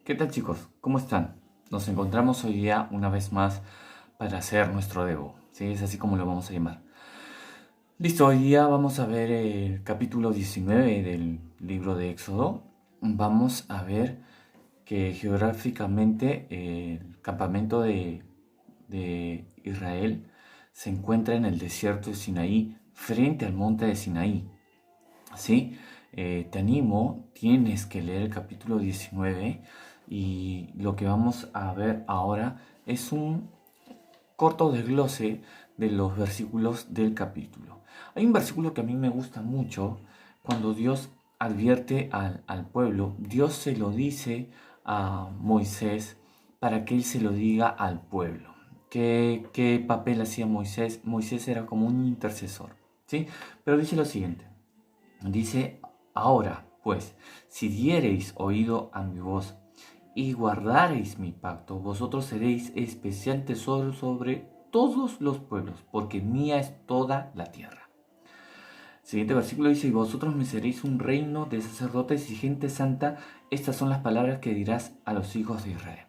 ¿Qué tal chicos? ¿Cómo están? Nos encontramos hoy día una vez más para hacer nuestro Devo, ¿sí? Es así como lo vamos a llamar. Listo, hoy día vamos a ver el capítulo 19 del libro de Éxodo. Vamos a ver que geográficamente el campamento de Israel se encuentra en el desierto de Sinaí, frente al monte de Sinaí, ¿sí? Te animo, tienes que leer el capítulo 19 y lo que vamos a ver ahora es un corto desglose de los versículos del capítulo. Hay un versículo que a mí me gusta mucho cuando Dios advierte al pueblo. Dios se lo dice a Moisés para que él se lo diga al pueblo. ¿Qué papel hacía Moisés? Moisés era como un intercesor, ¿sí? Pero dice lo siguiente. Dice, ahora, pues, si diereis oído a mi voz y guardareis mi pacto, vosotros seréis especial tesoro sobre todos los pueblos, porque mía es toda la tierra. Siguiente versículo dice, y vosotros me seréis un reino de sacerdotes y gente santa. Estas son las palabras que dirás a los hijos de Israel.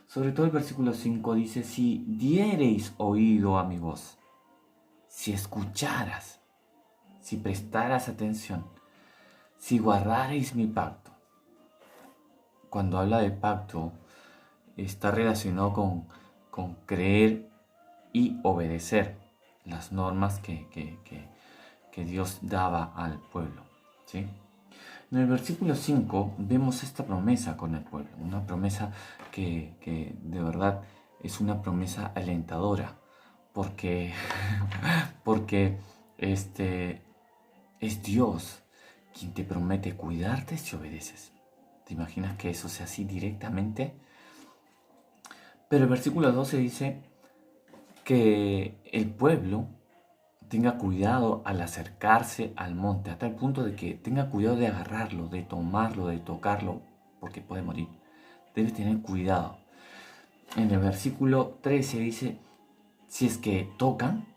Sobre todo el versículo 5 dice, si diereis oído a mi voz, si escucharas, si prestaras atención, si guardareis mi pacto. Cuando habla de pacto, está relacionado con creer y obedecer las normas que Dios daba al pueblo, ¿sí? En el versículo 5 vemos esta promesa con el pueblo, una promesa que de verdad es una promesa alentadora, porque, porque es Dios quien te promete cuidarte si obedeces. ¿Te imaginas que eso sea así directamente? Pero el versículo 12 dice que el pueblo tenga cuidado al acercarse al monte, a tal punto de que tenga cuidado de agarrarlo, de tomarlo, de tocarlo, porque puede morir. Debes tener cuidado. En el versículo 13 dice, si es que tocan,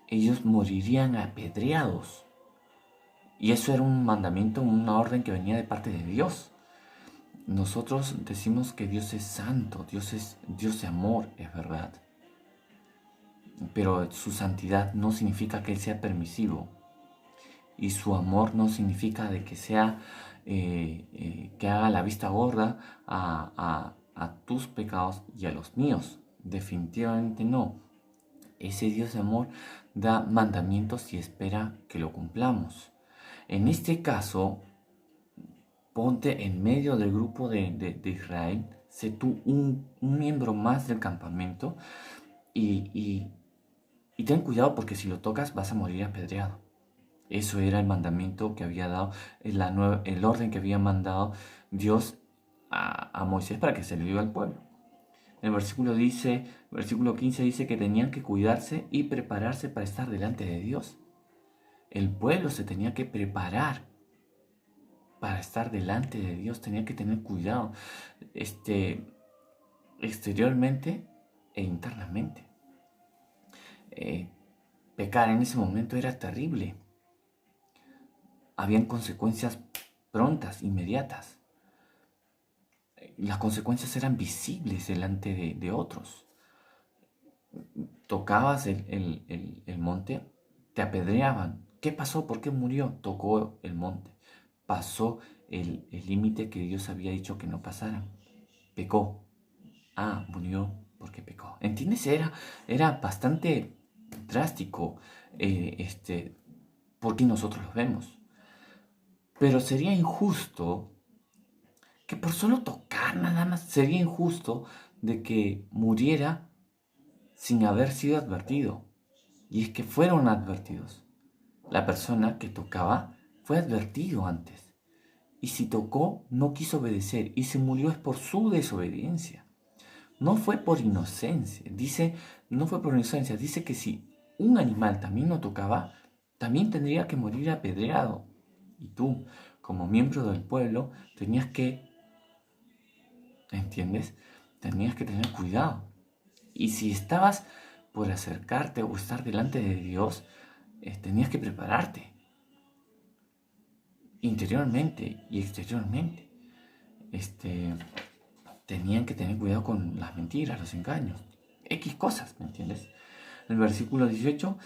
ellos morirían apedreados. Y eso era un mandamiento, una orden que venía de parte de Dios. Nosotros decimos que Dios es santo, Dios es Dios de amor, es verdad. Pero su santidad no significa que Él sea permisivo. Y su amor no significa de que sea, que haga la vista gorda a tus pecados y a los míos. Definitivamente no. Ese Dios de amor da mandamientos y espera que lo cumplamos. En este caso, ponte en medio del grupo de Israel, sé tú un miembro más del campamento y ten cuidado porque si lo tocas vas a morir apedreado. Eso era el mandamiento que había dado, el orden que había mandado Dios a Moisés para que se le diga al pueblo. El versículo 15 dice que tenían que cuidarse y prepararse para estar delante de Dios. El pueblo se tenía que preparar para estar delante de Dios, tenía que tener cuidado, exteriormente e internamente. Pecar en ese momento era terrible. Habían consecuencias prontas, inmediatas. Las consecuencias eran visibles delante de otros. Tocabas el monte, te apedreaban. ¿Qué pasó? ¿Por qué murió? Tocó el monte. Pasó el límite que Dios había dicho que no pasara. Pecó. Ah, murió porque pecó. ¿Entiendes? Era bastante drástico porque nosotros lo vemos. Pero sería injusto que por solo tocar nada más, sería injusto de que muriera sin haber sido advertido. Y es que fueron advertidos. La persona que tocaba fue advertido antes. Y si tocó, no quiso obedecer y se murió es por su desobediencia. No fue por inocencia. No fue por inocencia. Dice que si un animal también no tocaba, también tendría que morir apedreado. Y tú, como miembro del pueblo, tenías que, ¿entiendes? Tenías que tener cuidado. Y si estabas por acercarte o estar delante de Dios, tenías que prepararte interiormente y exteriormente. tenían que tener cuidado con las mentiras, los engaños, X cosas, ¿me entiendes? En el versículo 18,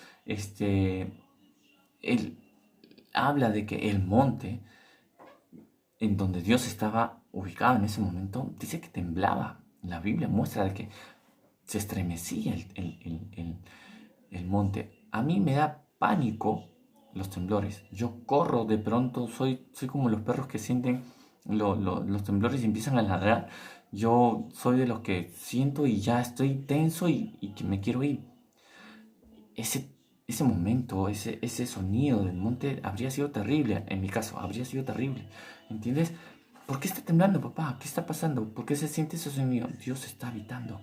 él habla de que el monte en donde Dios estaba ubicado en ese momento, dice que temblaba. La Biblia muestra de que se estremecía el monte. A mí me da pánico los temblores. Yo corro de pronto, soy como los perros que sienten los temblores y empiezan a ladrar. Yo soy de los que siento y ya estoy tenso y que me quiero ir. Ese momento, ese sonido del monte habría sido terrible. En mi caso, habría sido terrible. ¿Entiendes? ¿Por qué está temblando, papá? ¿Qué está pasando? ¿Por qué se siente ese sonido? Dios está habitando.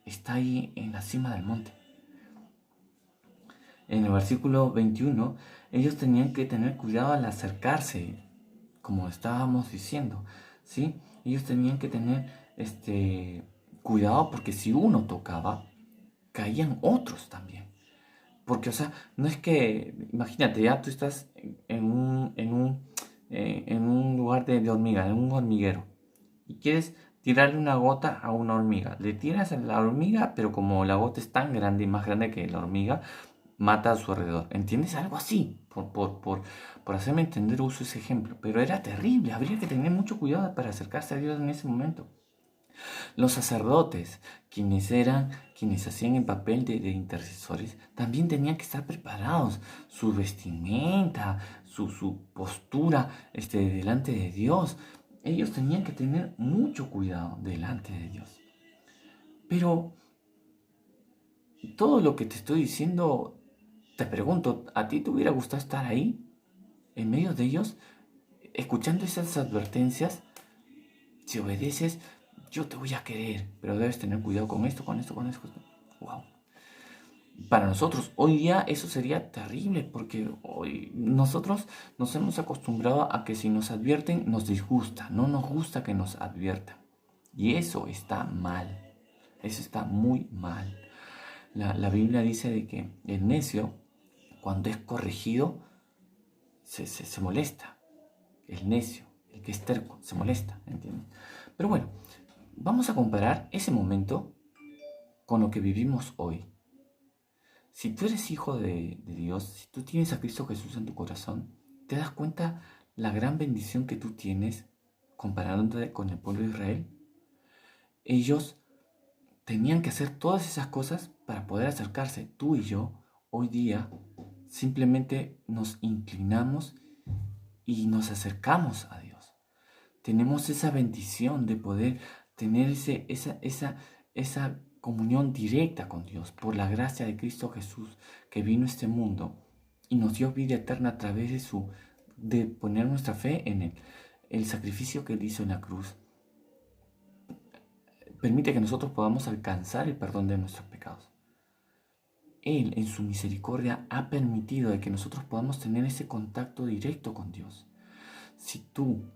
Está ahí en la cima del monte. En el versículo 21, ellos tenían que tener cuidado al acercarse, como estábamos diciendo, ¿sí? Ellos tenían que tener cuidado porque si uno tocaba, caían otros también. Porque, o sea, no es que, imagínate, ya tú estás en un lugar de hormiga, en un hormiguero, y quieres tirarle una gota a una hormiga. Le tiras a la hormiga, pero como la gota es tan grande y más grande que la hormiga, mata a su alrededor. ¿Entiendes? Algo así. Por hacerme entender uso ese ejemplo. Pero era terrible. Habría que tener mucho cuidado para acercarse a Dios en ese momento. Los sacerdotes, quienes hacían el papel de intercesores, también tenían que estar preparados. Su vestimenta, su postura delante de Dios. Ellos tenían que tener mucho cuidado delante de Dios. Pero todo lo que te estoy diciendo, te pregunto, ¿a ti te hubiera gustado estar ahí, en medio de ellos, escuchando esas advertencias? Si obedeces, yo te voy a querer, pero debes tener cuidado con esto, con esto, con esto. Wow. Para nosotros, hoy día eso sería terrible, porque hoy nosotros nos hemos acostumbrado a que si nos advierten, nos disgusta, no nos gusta que nos adviertan. Y eso está mal, eso está muy mal. La Biblia dice de que el necio, cuando es corregido, se molesta. El necio, el que es terco, se molesta, ¿entiendes? Pero bueno, vamos a comparar ese momento con lo que vivimos hoy. Si tú eres hijo de Dios, si tú tienes a Cristo Jesús en tu corazón, te das cuenta la gran bendición que tú tienes comparándote con el pueblo de Israel. Ellos tenían que hacer todas esas cosas para poder acercarse. Tú y yo, hoy día, simplemente nos inclinamos y nos acercamos a Dios. Tenemos esa bendición de poder tener esa comunión directa con Dios por la gracia de Cristo Jesús que vino a este mundo y nos dio vida eterna a través de poner nuestra fe en el sacrificio que Él hizo en la cruz. Permite que nosotros podamos alcanzar el perdón de nuestros pecados. Él, en su misericordia, ha permitido de que nosotros podamos tener ese contacto directo con Dios. Si tú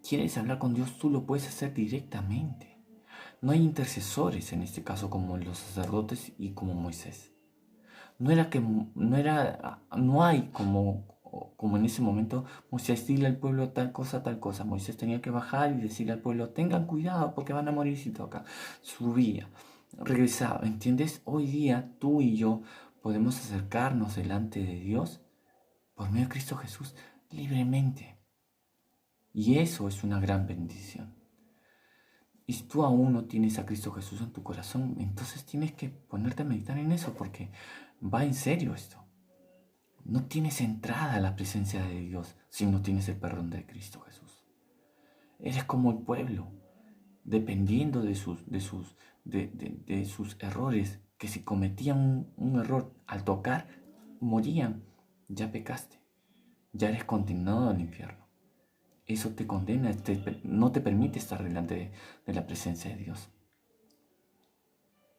quieres hablar con Dios, tú lo puedes hacer directamente. No hay intercesores en este caso como los sacerdotes y como Moisés. No hay como en ese momento Moisés dile al pueblo tal cosa, tal cosa. Moisés tenía que bajar y decirle al pueblo, tengan cuidado porque van a morir si toca. Subía, regresaba, ¿entiendes? Hoy día tú y yo podemos acercarnos delante de Dios por medio de Cristo Jesús libremente. Y eso es una gran bendición. Y si tú aún no tienes a Cristo Jesús en tu corazón, entonces tienes que ponerte a meditar en eso porque va en serio esto. No tienes entrada a la presencia de Dios si no tienes el perdón de Cristo Jesús. Eres como el pueblo, dependiendo de sus errores, que si cometían un error al tocar, morían. Ya pecaste, ya eres condenado al infierno. Eso te condena, no te permite estar delante de la presencia de Dios.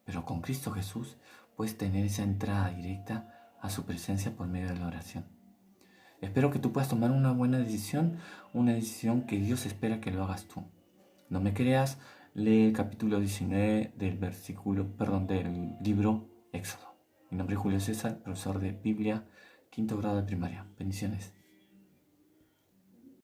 Pero con Cristo Jesús puedes tener esa entrada directa a su presencia por medio de la oración. Espero que tú puedas tomar una buena decisión, una decisión que Dios espera que lo hagas tú. No me creas, lee el capítulo 19 del libro Éxodo. Mi nombre es Julio César, profesor de Biblia, 5º grado de primaria. Bendiciones.